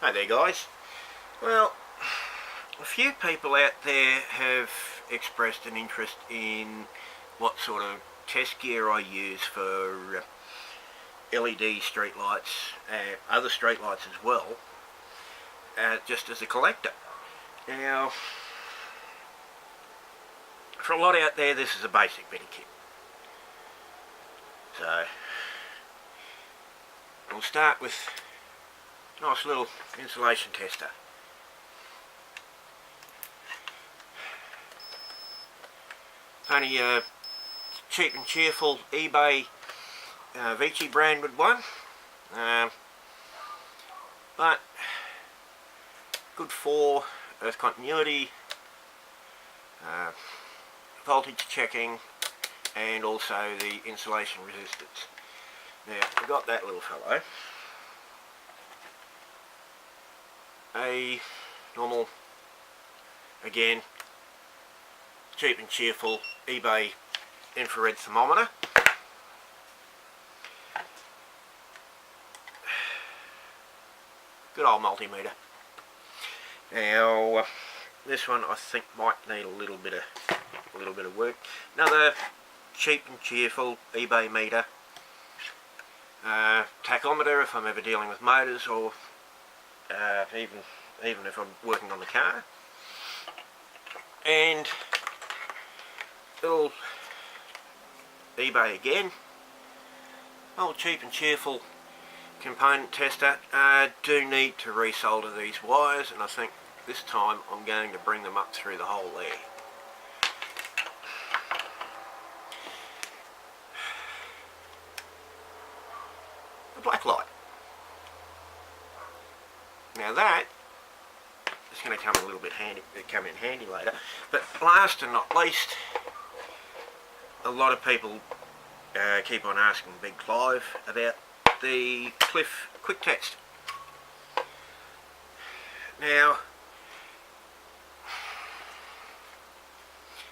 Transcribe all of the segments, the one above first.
Hi there guys. Well, a few people out there have expressed an interest in what sort of test gear I use for LED street lights, other street lights as well, just as a collector. Now, for a lot out there this is a basic bit of kit. So, we'll start with a nice little insulation tester. Only a cheap and cheerful eBay Vichy branded one, but good for earth continuity, voltage checking, and also the insulation resistance. Now we've got that little fellow, a normal, again, cheap and cheerful eBay infrared thermometer. Good old multimeter. Now this one I think might need a little bit of work. Another cheap and cheerful eBay meter. Tachometer if I'm ever dealing with motors, or even if I'm working on the car. And little eBay again, old cheap and cheerful component tester. Do need to resolder these wires, and I think this time I'm going to bring them up through the hole there. The blacklight. Now that is going to come a little bit handy, come in handy later. But last and not least, a lot of people keep on asking Big Clive about the Cliff quick test. Now,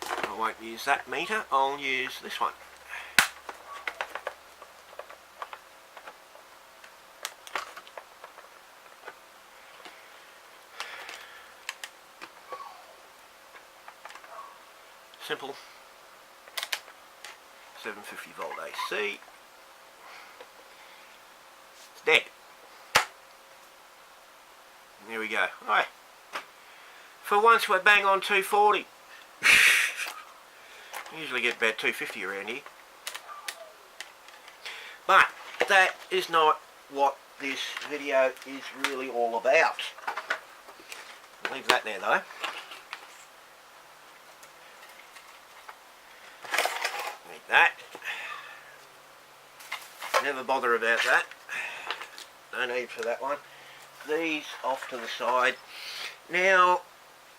I won't use that meter, I'll use this one. Simple 750 volt AC. It's dead. There we go. Alright. For once we're bang on 240. Usually get about 250 around here. But that is not what this video is really all about. I'll leave that there though. That. Never bother about that. No need for that one. These off to the side. Now,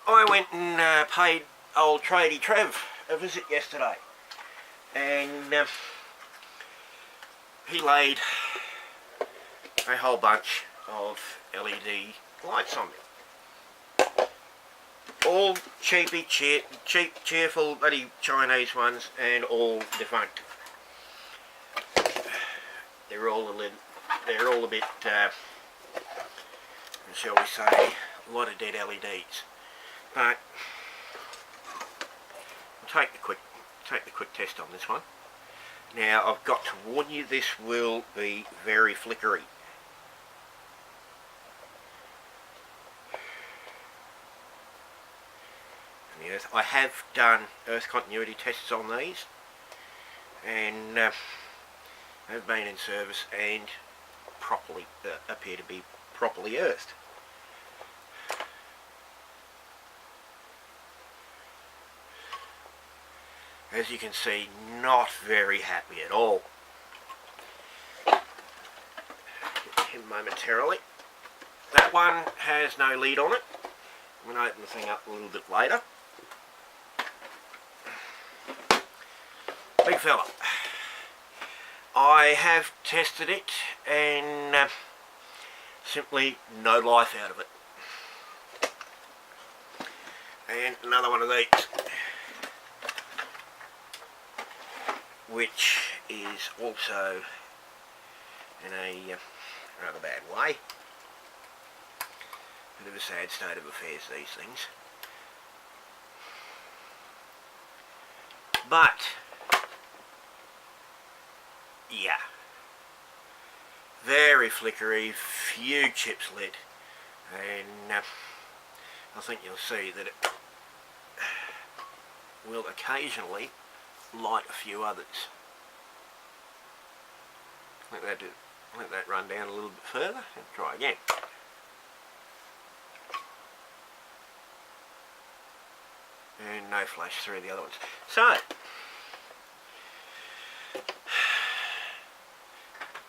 I went and paid old tradie Trev a visit yesterday, and he laid a whole bunch of LED lights on me. All cheap, cheerful, bloody Chinese ones, and all defunct. They're all a bit, shall we say, a lot of dead LEDs. But I'll take the quick test on this one. Now I've got to warn you, this will be very flickery. I have done earth continuity tests on these, and have been in service and properly appear to be properly earthed. As you can see, not very happy at all. Get him momentarily. That one has no lid on it. I'm going to open the thing up a little bit later. Big fella. I have tested it and simply no life out of it. And another one of these, which is also in a rather bad way. Bit of a sad state of affairs, these things. But, yeah, very flickery, few chips lit, and I think you'll see that it will occasionally light a few others. Let that run down a little bit further and try again. And no flash through the other ones. So,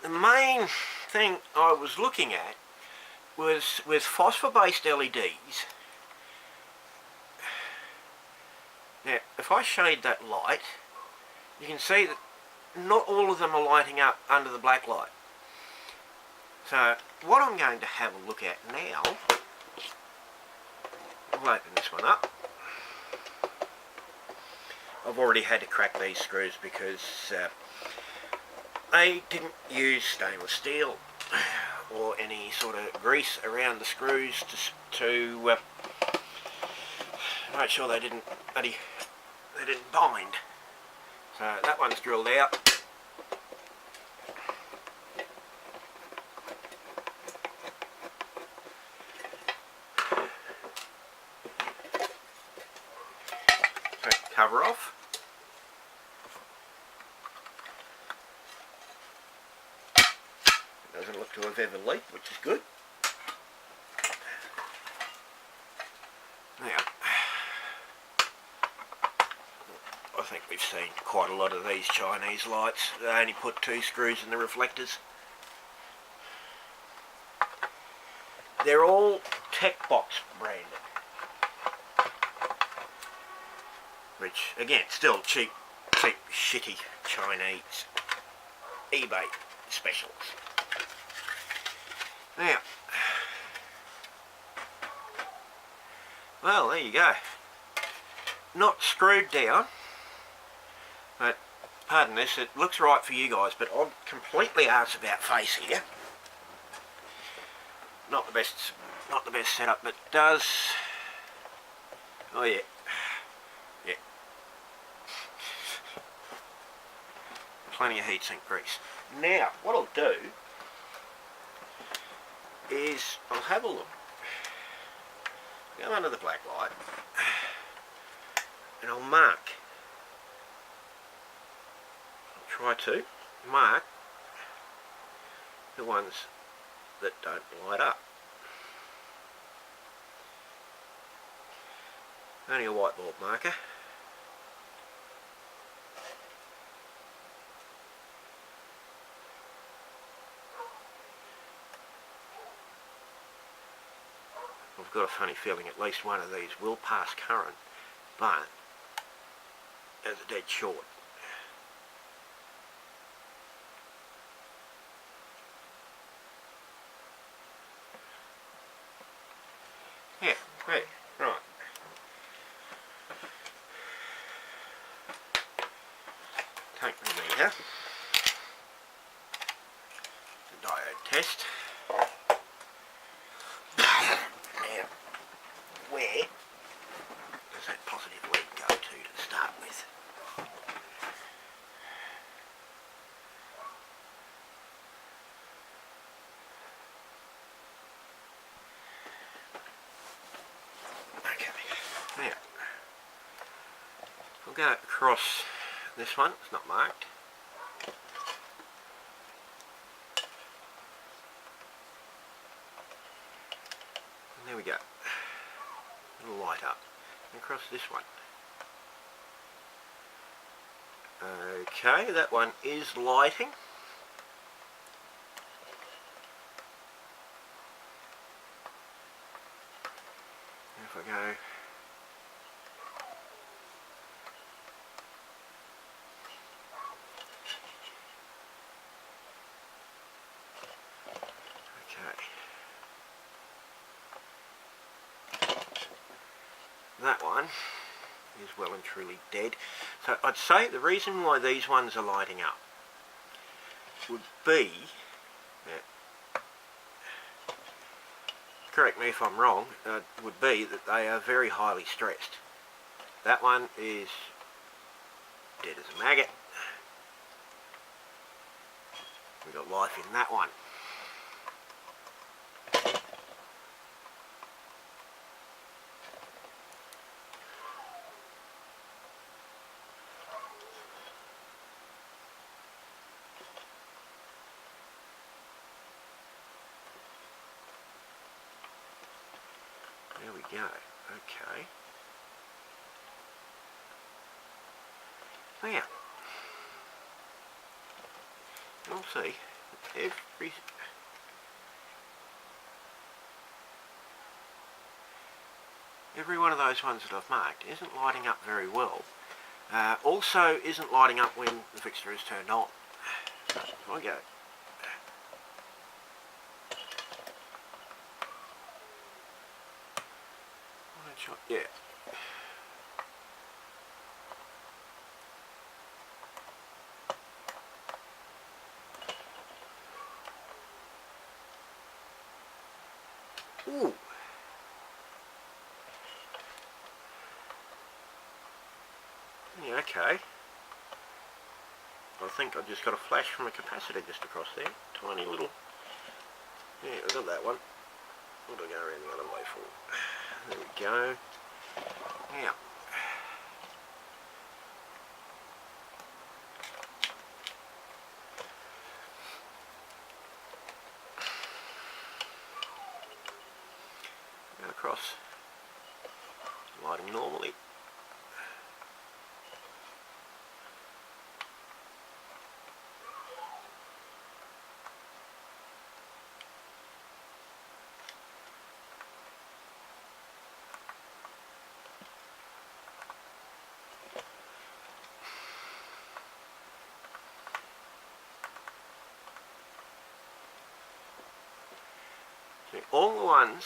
the main thing I was looking at was with phosphor-based LEDs. Now, if I shade that light, you can see that not all of them are lighting up under the black light. So, what I'm going to have a look at now, I'll open this one up. I've already had to crack these screws because I didn't use stainless steel or any sort of grease around the screws to make sure they didn't bind. So that one's drilled out. Take the cover off. It doesn't look to have ever leaked, which is good. Now, I think we've seen quite a lot of these Chinese lights. They only put 2 screws in the reflectors. They're all Tech Box branded. Which, again, still cheap, shitty Chinese eBay specials. Now, well, there you go. Not screwed down, but pardon this, it looks right for you guys, but I'm completely arse about face here. Not the best setup, but does. Oh yeah, yeah. Plenty of heatsink grease. Now, what I'll do is I'll have a look. Go under the black light and I'll mark. I'll try to mark the ones that don't light up. Only a whiteboard marker. I've got a funny feeling at least one of these will pass current, but as a dead short. Yeah, great, right. Take the meter, the diode test. Now, where does that positive lead go to start with? Okay, now I'll go across this one, it's not marked. And there we go. It'll light up. And across this one. Okay, that one is lighting. If I go that one is well and truly dead. So I'd say the reason why these ones are lighting up would be that correct me if I'm wrong, would be that they are very highly stressed. That one is dead as a maggot. We've got life in that one. There we go. Okay. Now, you'll see every one of those ones that I've marked isn't lighting up very well. Also isn't lighting up when the fixture is turned on. So if I go, yeah. Ooh. Yeah, okay. I think I just got a flash from a capacitor just across there. Tiny little. Yeah, I got that one. What do I go around the other way for? There we go. Now. Go across. Lighting normally. See, all the ones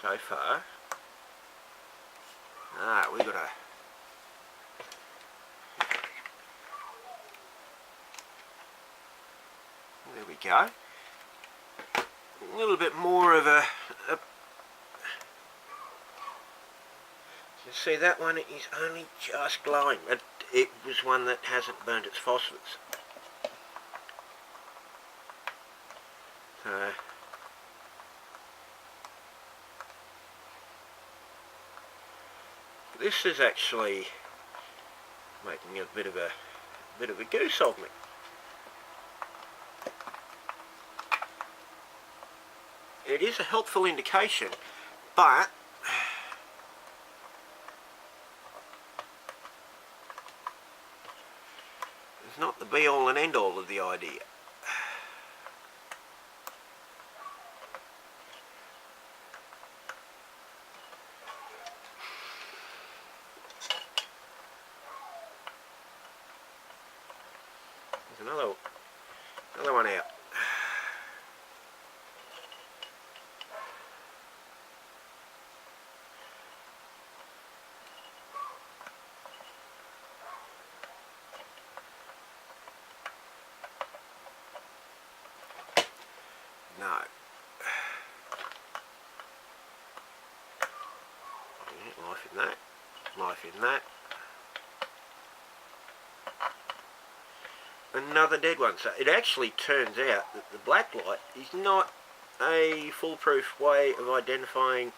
so far. We've got a there we go. A little bit more of a you see that one is only just glowing. It was one that hasn't burnt its phosphors. So this is actually making a bit of a goose of me. It is a helpful indication, but it's not the be all and end all of the idea. There's another one out. No. Yeah, life in that. Life in that. Another dead one. So it actually turns out that the blacklight is not a foolproof way of identifying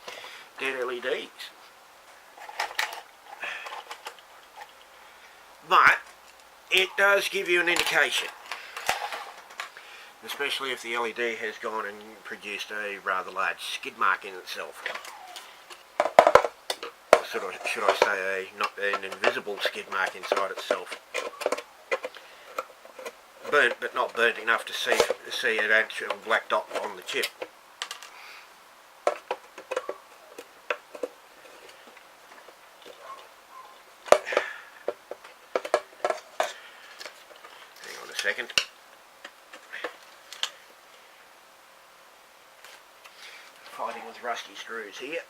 dead LEDs. But it does give you an indication. Especially if the LED has gone and produced a rather large skid mark in itself. Should I say not an invisible skid mark inside itself. Burnt, but not burnt enough to see an actual black dot on the chip. Hang on a second. Fighting with rusty screws here.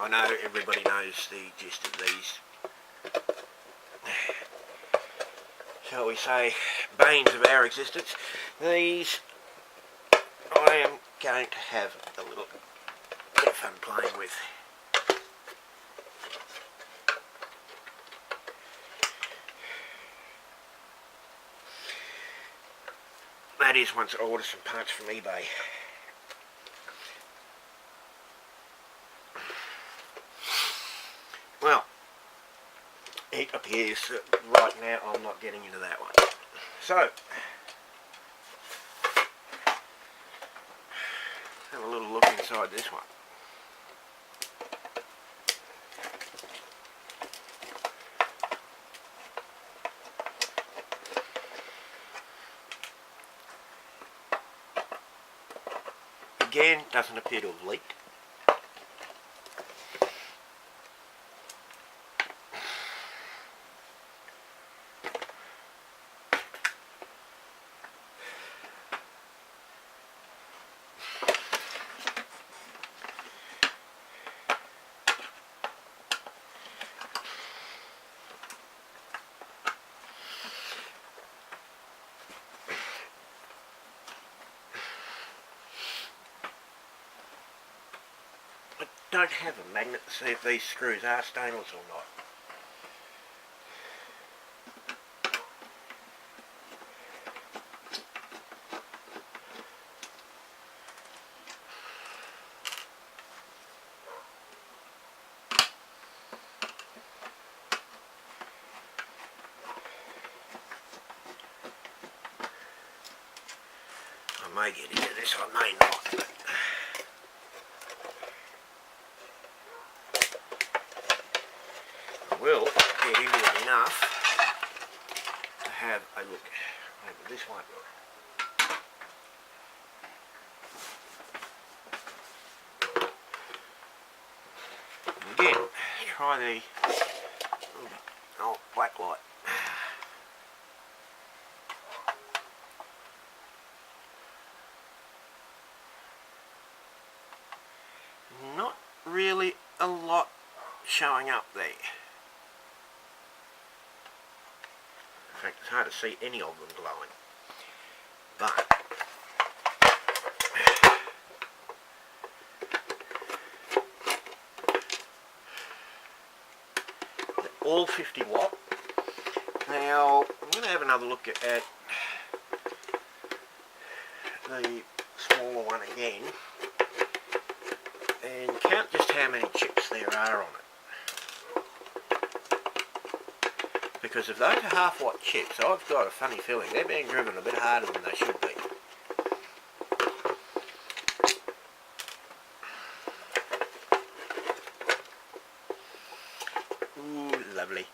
I know everybody knows the gist of these, shall we say, banes of our existence. These I am going to have a little bit of fun playing with. That is once I order some parts from eBay. Well, it appears that right now I'm not getting into that one. So, have a little look inside this one. Again, doesn't appear to have leaked. I don't have a magnet to see if these screws are stainless or not. I may get into this, I may not. But I will get into it enough to have a look over this one. Again, try the blacklight. Not really a lot showing up there. In fact, it's hard to see any of them glowing. But they're all 50 watt. Now, I'm going to have another look at the smaller one again and count just how many chips there are on it. Because if those are half-watt chips, I've got a funny feeling they're being driven a bit harder than they should be. Ooh, lovely.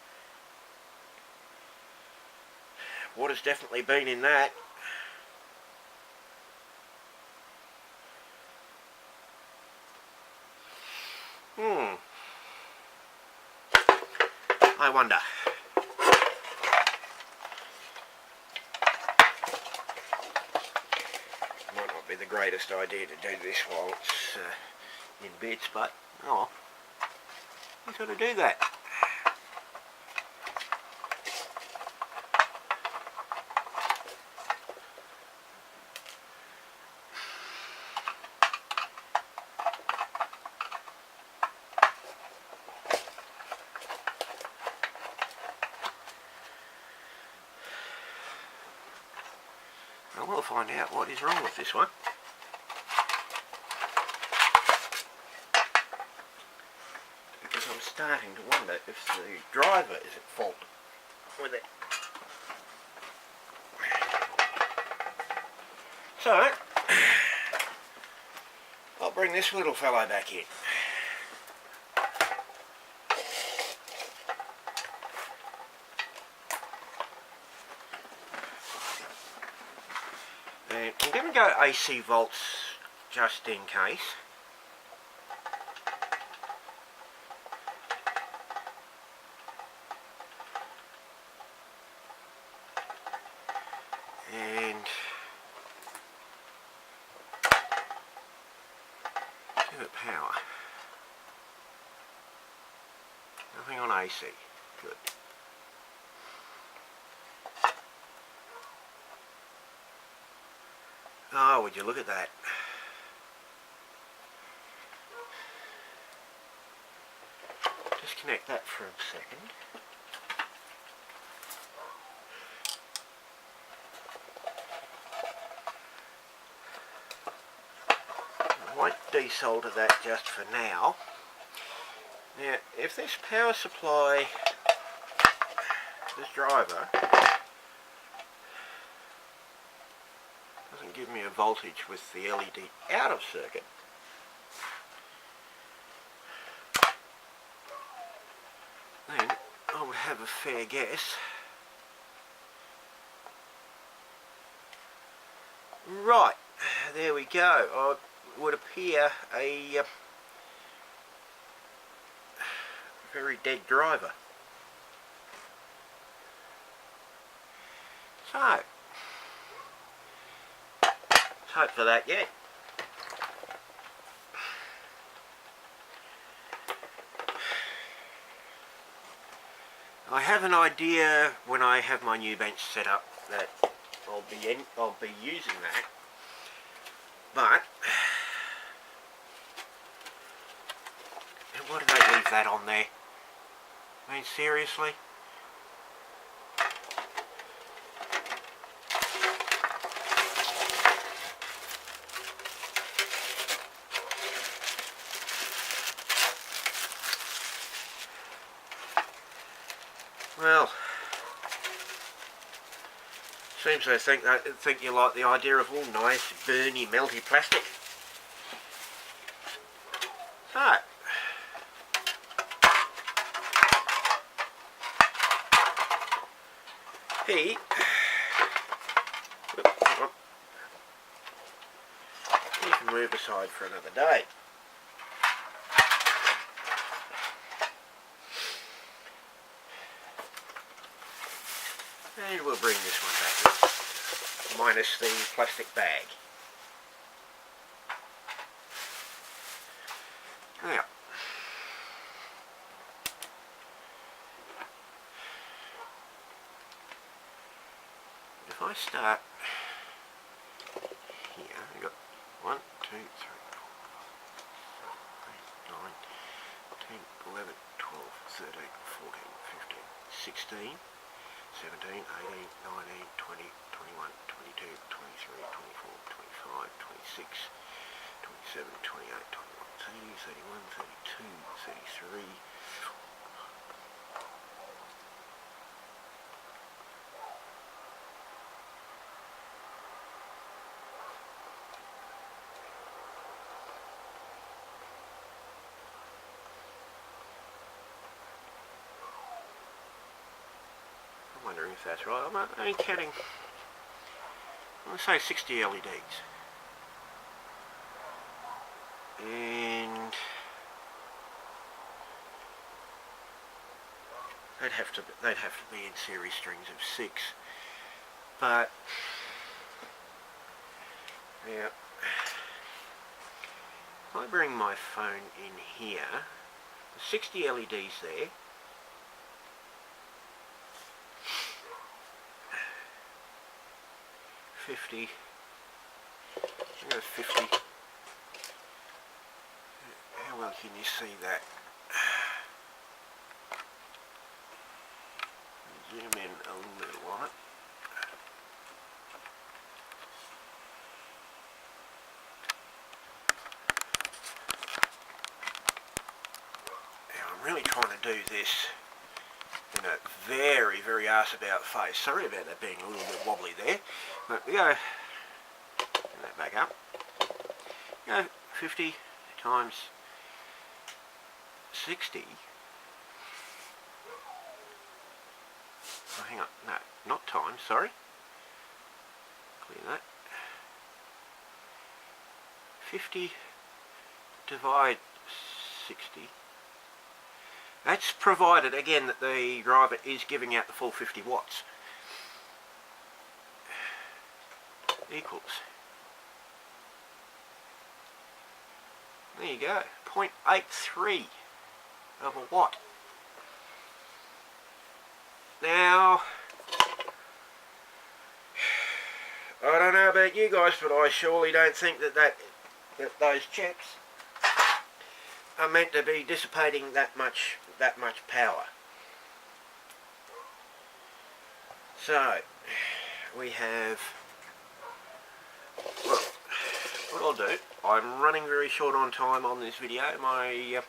Water's definitely been in that. I wonder. Might not be the greatest idea to do this while it's in bits, but oh, you've got to do that. I will find out what is wrong with this one. Because I'm starting to wonder if the driver is at fault with it. So, I'll bring this little fellow back in. And I'm going to go AC volts just in case. And give it power. AC. Good. Oh, would you look at that? Disconnect that for a second. I won't desolder that just for now. Now, if this power supply, this driver, doesn't give me a voltage with the LED out of circuit, then I would have a fair guess. Right, there we go. It would appear a very dead driver. So, let's hope for that yet. I have an idea when I have my new bench set up that I'll be using that, but why do they leave that on there? I mean, seriously? Well, seems they think you like the idea of all nice, burny, melty plastic. So, heat. Oops, hang on. You can move aside for another day. And we'll bring this one back in, minus the plastic bag. Now, if I start here, we've got 1, 2, 3, 4, 5, 8, 9, 10, 11, 12, 13, 14, 15, 16, 17, 18, 19, 20, 21, 22, 23, 24, 25, 26, 27, 28, 29, 30, 31, 32, 33. I'm wondering if that's right. I'm only counting, I'm going to say 60 LEDs. And they'd have to be in series strings of 6. But yeah, if I bring my phone in here, the 60 LEDs there. I think that's 50. How well can you see that? Zoom in a little on it. Now I'm really trying to do this in a very, very arse-about face. Sorry about that being a little bit wobbly there. But we go, turn that back up. Go 50 times 60. Oh, hang on, no, not times, sorry. Clear that. 50 divide 60. That's provided, again, that the driver is giving out the full 50 watts. Equals. There you go, 0.83 of a watt. Now, I don't know about you guys, but I surely don't think that those checks are meant to be dissipating that much power. So, we have, well, what I'll do, I'm running very short on time on this video. My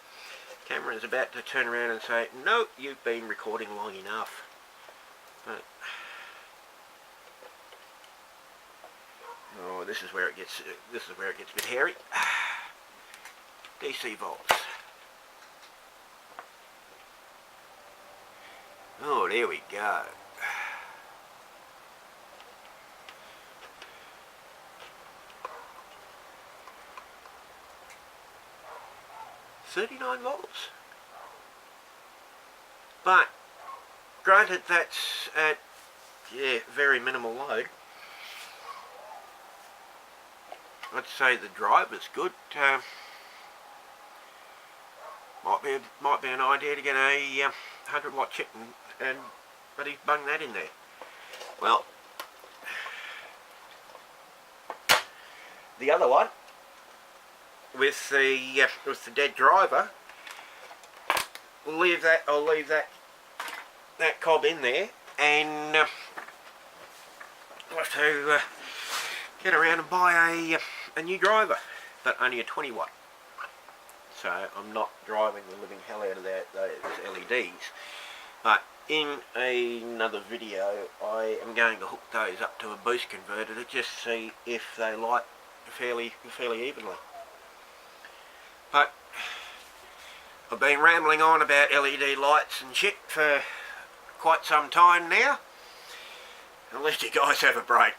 camera is about to turn around and say, no, you've been recording long enough. But, oh, this is where it gets a bit hairy. DC volts. Oh, there we go. $39 volts. But granted, that's at very minimal load. I'd say the driver's good. Might be an idea to get a 100-watt chip and bung that in there. Well, the other one with the dead driver, I'll leave that cob in there, and I'll have to get around and buy a new driver, but only a 20-watt. So I'm not driving the living hell out of those LEDs. But in another video, I am going to hook those up to a boost converter to just see if they light fairly evenly. But I've been rambling on about LED lights and shit for quite some time now. I'll let you guys have a break.